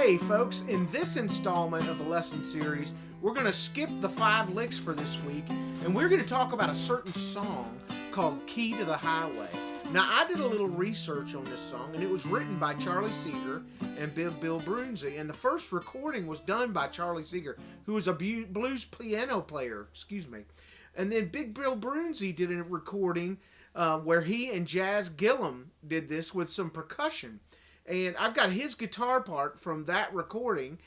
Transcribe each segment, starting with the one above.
Hey folks, in this installment of the lesson series, we're going to skip the 5 licks for this week, and we're going to talk about a certain song called Key to the Highway. Now, I did a little research on this song, and it was written by Charlie Seeger and Big Bill Broonzy, and the first recording was done by Charlie Seeger, who was a blues piano player, and then Big Bill Broonzy did a recording where he and Jazz Gillum did this with some percussion. And I've got his guitar part from that recording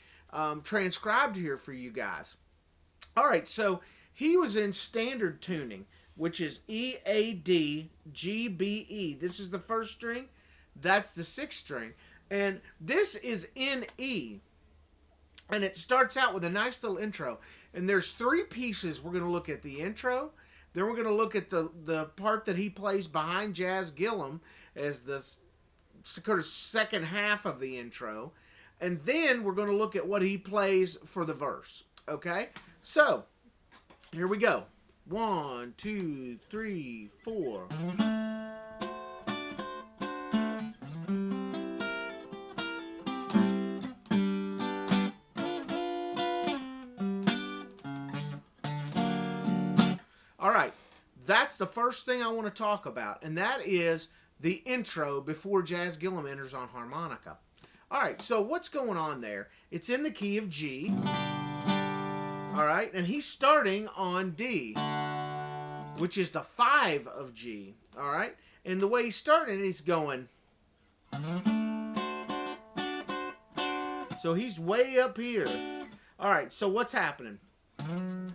transcribed here for you guys. All right, so he was in standard tuning, which is E, A, D, G, B, E. This is the first string. That's the 6th string. And this is in E. And it starts out with a nice little intro. And there's 3 pieces we're going to look at. The intro. Then we're going to look at the part that he plays behind Jazz Gillum as the sort of second half of the intro, and then we're going to look at what he plays for the verse. Okay, so here we go. 1, 2, 3, 4. All right, that's the first thing I want to talk about, and that is the intro before Jazz Gillum enters on harmonica. All right, so what's going on there? It's in the key of G. All right, and he's starting on D, which is the 5 of G. All right, and the way he's starting, he's going. So he's way up here. All right, so what's happening?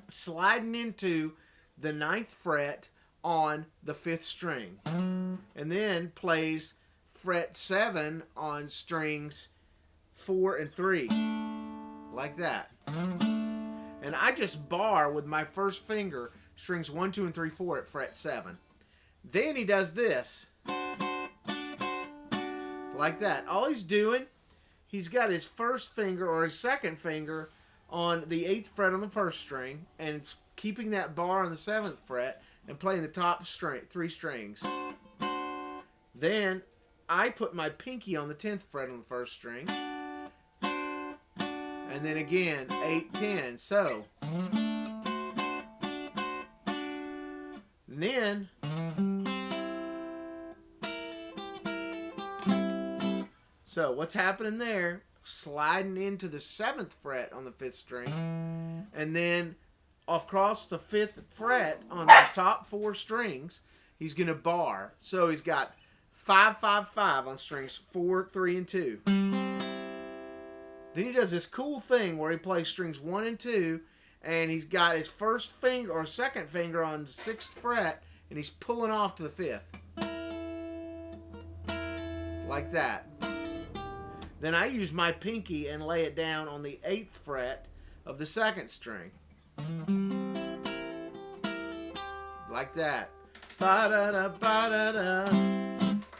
Sliding into the 9th fret on the 5th string, and then plays fret 7 on strings 4 and 3, like that. And I just bar with my first finger strings 1, 2, and 3, 4 at fret 7. Then he does this, like that. All he's doing, he's got his first finger or his second finger on the 8th fret on the 1st string, and keeping that bar on the 7th fret, and playing the top 3 strings. Then I put my pinky on the 10th fret on the 1st string. And then again, 8, 10. So. And then. So what's happening there? Sliding into the 7th fret on the 5th string. And then across the 5th fret on his top 4 strings, he's going to bar. So he's got 5, 5, 5 on strings 4, 3, and 2. Then he does this cool thing where he plays strings 1 and 2, and he's got his first finger or second finger on the 6th fret, and he's pulling off to the 5th. Like that. Then I use my pinky and lay it down on the 8th fret of the 2nd string. Like that. Ba-da-da, ba-da-da.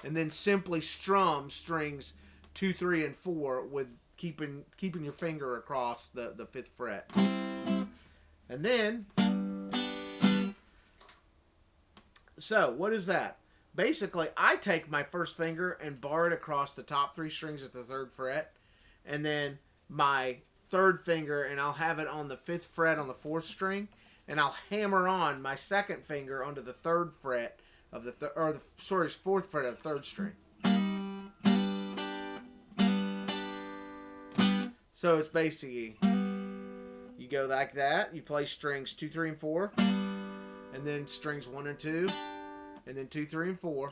And then simply strum strings 2, 3, and 4 with keeping your finger across the 5th fret. And then, so what is that? Basically, I take my first finger and bar it across the top 3 strings at the 3rd fret, and then my 3rd finger, and I'll have it on the 5th fret on the 4th string, and I'll hammer on my 2nd finger onto the 3rd fret of the 4th fret of the 3rd string. So it's basically, you go like that, you play strings 2, 3, and 4, and then strings 1 and 2, and then 2, 3, and 4.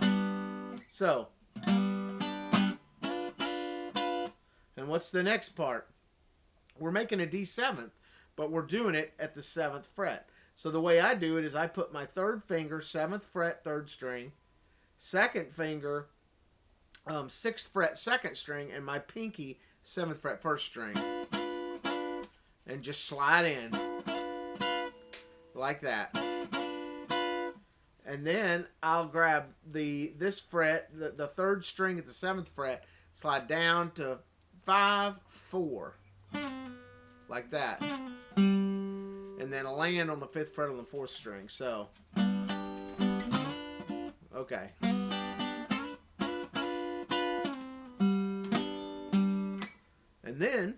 So, and what's the next part? We're making a D7th, but we're doing it at the 7th fret. So the way I do it is I put my 3rd finger, 7th fret, 3rd string, 2nd finger, 6th fret, 2nd string, and my pinky, 7th fret, 1st string. And just slide in. Like that. And then I'll grab this fret, the 3rd string at the 7th fret, slide down to 5, 4. Like that. And then land on the 5th fret on the 4th string. So, okay. And And then,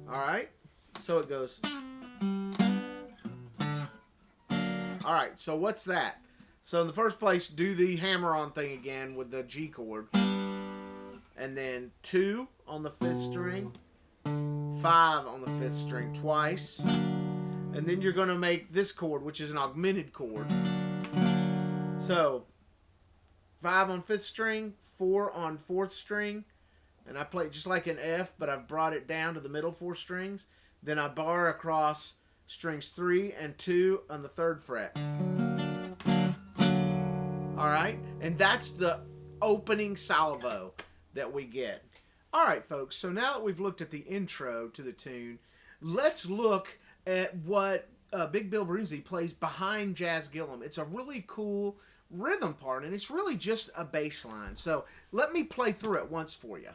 alright, so it goes. Alright, so what's that? So in the first place, do the hammer-on thing again with the G chord. And then 2 on the 5th string, 5 on the 5th string twice. And then you're going to make this chord, which is an augmented chord. So 5 on 5th string, 4 on 4th string, and I play it just like an F, but I've brought it down to the middle 4 strings. Then I bar across strings 3 and 2 on the 3rd fret. Alright, and that's the opening salvo that we get. Alright folks, so now that we've looked at the intro to the tune, let's look at what Big Bill Broonzy plays behind Jazz Gillum. It's a really cool rhythm part, and it's really just a bass line. So let me play through it once for you.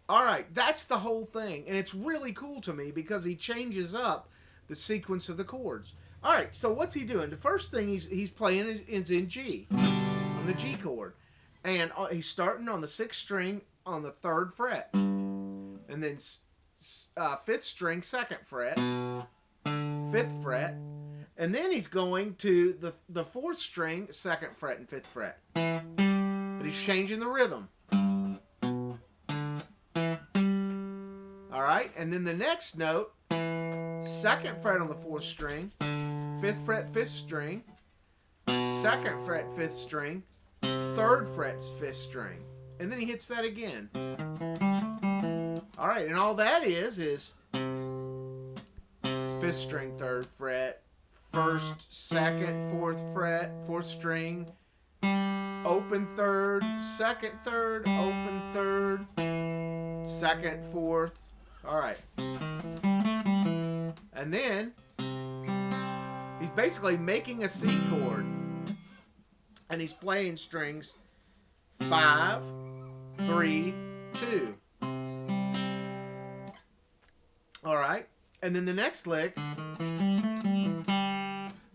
Alright, that's the whole thing, and it's really cool to me because he changes up the sequence of the chords. Alright, so what's he doing? The first thing he's playing is in G, on the G chord. And he's starting on the 6th string on the 3rd fret. And then 5th string, 2nd fret, 5th fret. And then he's going to the 4th string, 2nd fret and 5th fret. But he's changing the rhythm. Alright, and then the next note, 2nd fret on the 4th string, 5th fret, 5th string, 2nd fret, 5th string, 3rd fret, 5th string. And then he hits that again. Alright, and all that is 5th string, 3rd fret, 1st, 2nd, 4th fret, 4th string, open 3rd, 2nd, 3rd, open 3rd, 2nd, 4th. Alright. And then he's basically making a C chord. And he's playing strings 5, 3, 2. Alright. And then the next lick.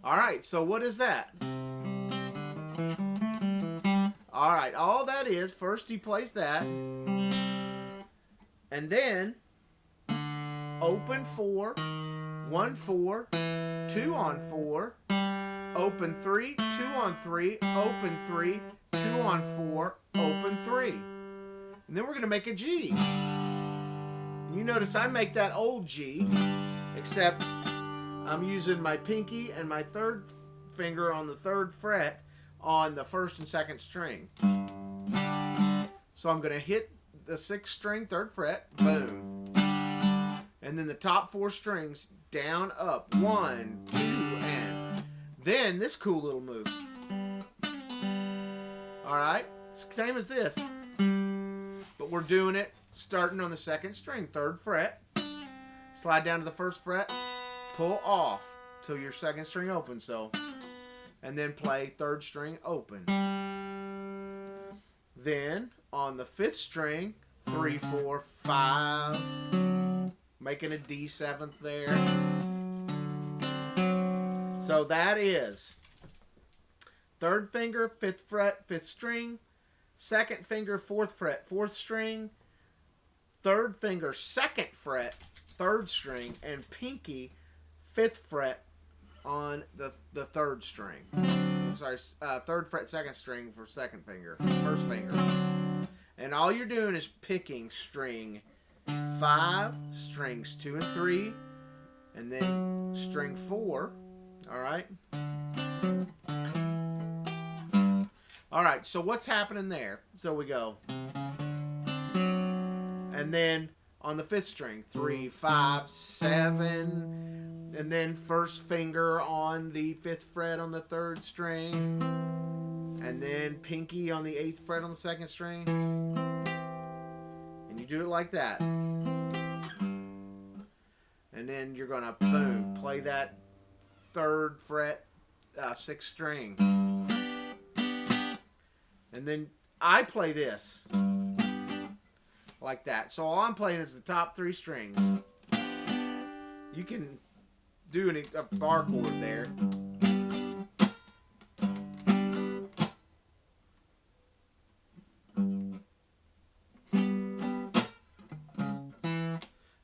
Alright, so what is that? Alright, all that is, first he plays that. And then open 4, 1, 4, 2 on 4, open 3, 2 on 3, open 3, 2 on 4, open 3. And then we're going to make a G. You notice I make that old G, except I'm using my pinky and my 3rd finger on the 3rd fret on the 1st and 2nd string. So I'm going to hit the 6th string, 3rd fret, boom. And then the top 4 strings, down, up, 1, 2, and then this cool little move. Alright, same as this. But we're doing it starting on the 2nd string, 3rd fret. Slide down to the 1st fret, pull off till your 2nd string opens, so. And then play 3rd string open. Then on the 5th string, 3, 4, 5, making a D7th there. So that is 3rd finger, 5th fret, 5th string, 2nd finger, 4th fret, 4th string, 3rd finger, 2nd fret, 3rd string, and pinky, 5th fret on the 3rd string. Sorry, 3rd fret, 2nd string for 2nd finger, 1st finger. And all you're doing is picking string 5, strings 2 and 3, and then string 4. Alright? Alright, so what's happening there? So we go. And then on the 5th string, 3, 5, 7, and then 1st finger on the 5th fret on the 3rd string, and then pinky on the 8th fret on the 2nd string, and you do it like that. And then you're going to, boom, play that 3rd fret, 6th string. And then I play this like that. So all I'm playing is the top 3 strings. You can do a bar chord there.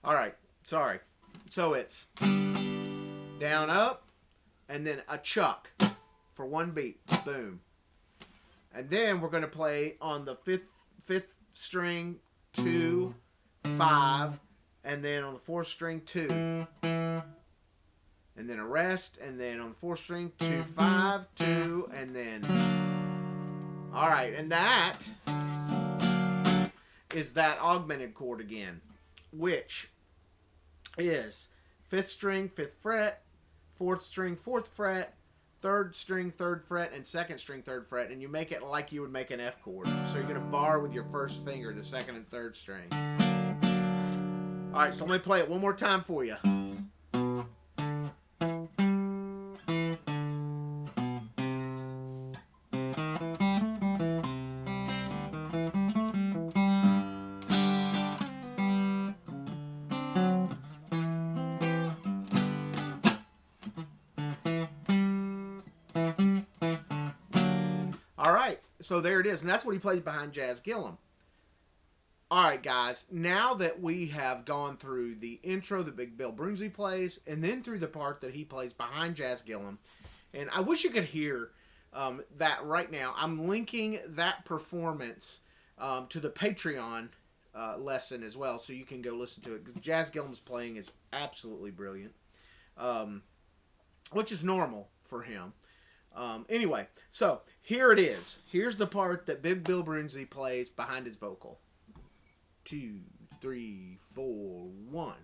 All right, sorry. So it's down, up, and then a chuck for 1 beat. Boom. And then we're going to play on the fifth string 2, 5, and then on the 4th string 2, and then a rest, and then on the 4th string 2, 5, 2, and then. All right, and that is that augmented chord again, which is 5th string 5th fret, 4th string 4th fret, 3rd string 3rd fret, and 2nd string 3rd fret, and you make it like you would make an F chord. So you're going to bar with your 1st finger, the 2nd and 3rd string. All right, so let me play it one more time for you. All right, so there it is, and that's what he plays behind Jazz Gillum. All right, guys, now that we have gone through the intro that Big Bill Broonzy plays, and then through the part that he plays behind Jazz Gillum, and I wish you could hear that right now. I'm linking that performance to the Patreon lesson as well, so you can go listen to it. Jazz Gillum's playing is absolutely brilliant, which is normal for him. Anyway, so here it is. Here's the part that Big Bill Broonzy plays behind his vocal. 2, 3, 4, 1.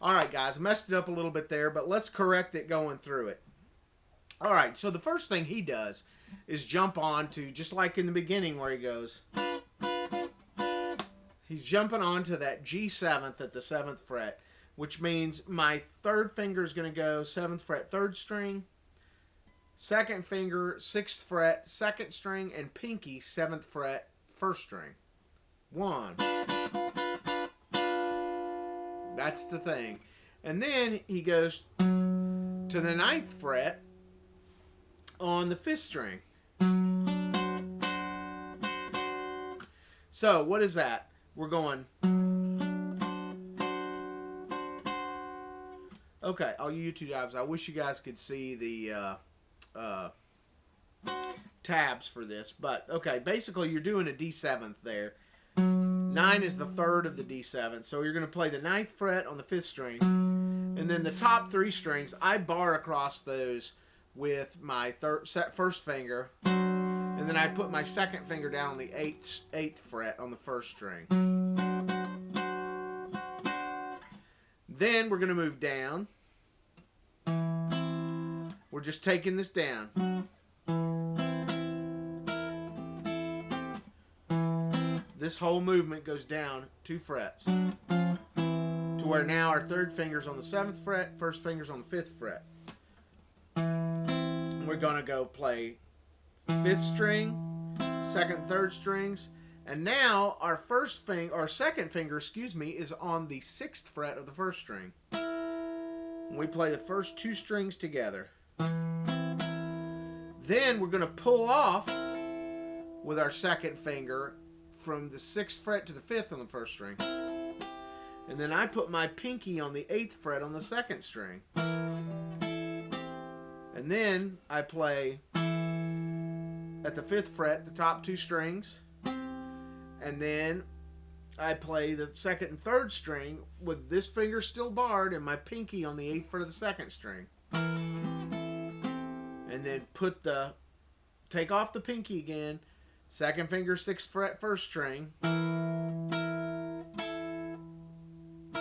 All right, guys, I messed it up a little bit there, but let's correct it going through it. All right, so the first thing he does is jump on to, just like in the beginning where he goes, he's jumping onto that G7th at the 7th fret, which means my 3rd finger is going to go 7th fret, 3rd string, 2nd finger, 6th fret, 2nd string, and pinky, 7th fret, 1st string. 1. That's the thing. And then he goes to the 9th fret on the 5th string. So, what is that? We're going. Okay, all you YouTube tabs, I wish you guys could see the tabs for this. But, okay, basically you're doing a D7th there. 9 is the 3rd of the D7th. So you're going to play the 9th fret on the 5th string. And then the top 3 strings, I bar across those with my 1st finger. And then I put my 2nd finger down on the 8th fret on the 1st string. Then we're going to move down. We're just taking this down. This whole movement goes down 2 frets. To where now our 3rd finger's on the 7th fret, 1st finger's on the 5th fret. We're going to go play 5th string, 2nd, 3rd strings, and now our 2nd finger, is on the 6th fret of the 1st string. We play the first 2 strings together. Then we're going to pull off with our 2nd finger from the 6th fret to the 5th on the 1st string. And then I put my pinky on the 8th fret on the 2nd string. And then I play at the 5th fret the top 2 strings. And then I play the 2nd and 3rd string with this finger still barred and my pinky on the 8th fret of the 2nd string. And then put the take off the pinky again. Second finger, 6th fret, 1st string.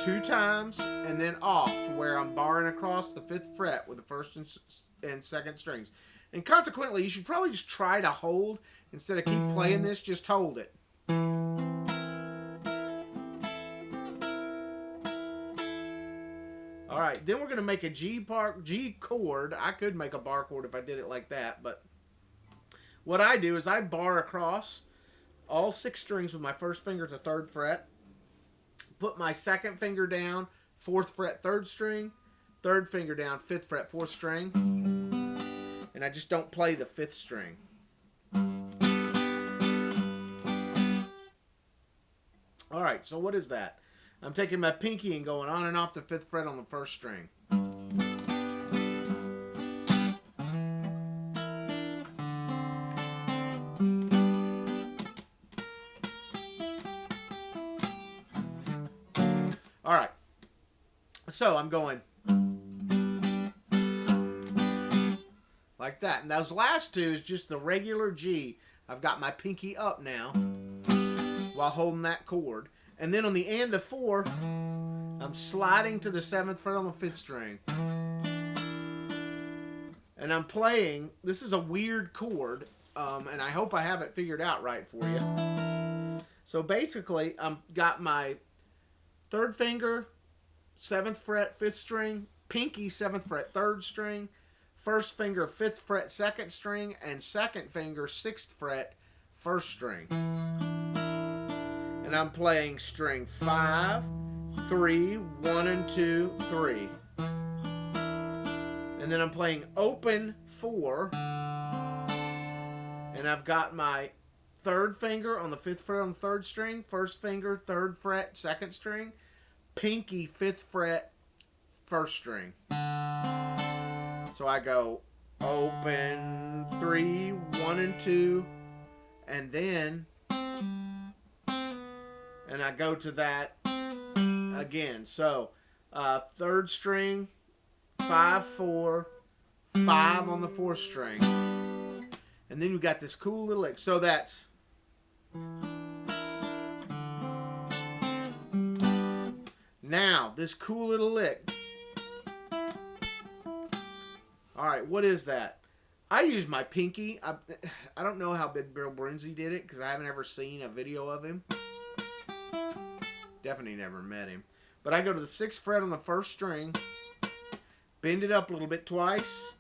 2 times, and then off to where I'm barring across the 5th fret with the 1st and 2nd strings. And consequently, you should probably just try to hold, instead of keep playing this, just hold it. Alright, then we're going to make a G chord. I could make a bar chord if I did it like that, but what I do is I bar across all 6 strings with my 1st finger to 3rd fret, put my 2nd finger down, 4th fret, 3rd string, 3rd finger down, 5th fret, 4th string, and I just don't play the 5th string. Alright, so what is that? I'm taking my pinky and going on and off the 5th fret on the 1st string. Alright, so I'm going like that. And those last 2 is just the regular G. I've got my pinky up now while holding that chord. And then on the end of 4, I'm sliding to the 7th fret on the 5th string. And I'm playing, this is a weird chord, and I hope I have it figured out right for you. So basically, I've got my 3rd finger, 7th fret, 5th string, pinky, 7th fret, 3rd string, 1st finger, 5th fret, 2nd string, and 2nd finger, 6th fret, 1st string. And I'm playing string 5, 3, 1 and 2, 3. And then I'm playing open 4. And I've got my 3rd finger on the 5th fret on the 3rd string, 1st finger, 3rd fret, 2nd string, pinky, 5th fret, 1st string. So I go open 3, 1 and 2, and then and I go to that again. So 3rd string, 5, 4, 5 on the 4th string, and then you got this cool little lick. So that's now this cool little lick. Alright, what is that? I use my pinky. I don't know how Big Bill Broonzy did it because I haven't ever seen a video of him. Definitely never met him. But I go to the 6th fret on the 1st string, bend it up a little bit twice,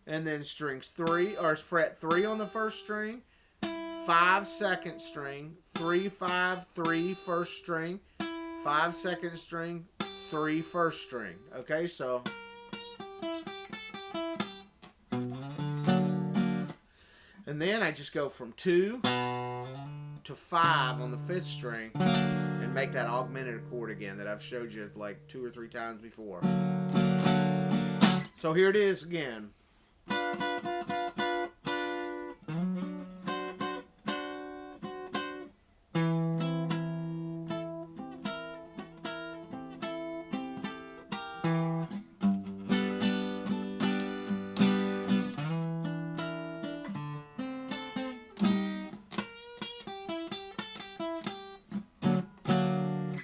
and then strings 3, or fret 3 on the 1st string, 5 2nd string, 3, 5, 3 1st string, 5 2nd string, 3 1st string. Okay, so and then I just go from 2 to 5 on the 5th string and make that augmented chord again that I've showed you like 2 or 3 times before. So here it is again.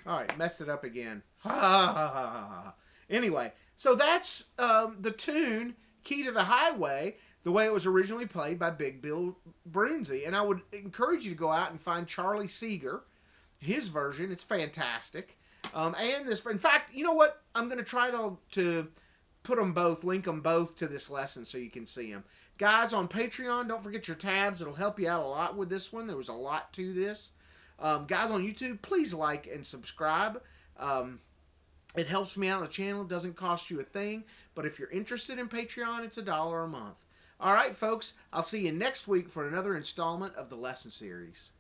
Alright, messed it up again. Ha ha ha ha ha. Anyway, so that's the tune, Key to the Highway, the way it was originally played by Big Bill Broonzy. And I would encourage you to go out and find Charlie Seeger, his version. It's fantastic. And this, in fact, you know what? I'm going to try to put them both, link them both to this lesson so you can see them. Guys, on Patreon, don't forget your tabs. It'll help you out a lot with this one. There was a lot to this. Guys on YouTube, please like and subscribe. It helps me out on the channel. It doesn't cost you a thing. But if you're interested in Patreon, it's $1 a month. All right, folks. I'll see you next week for another installment of the lesson series.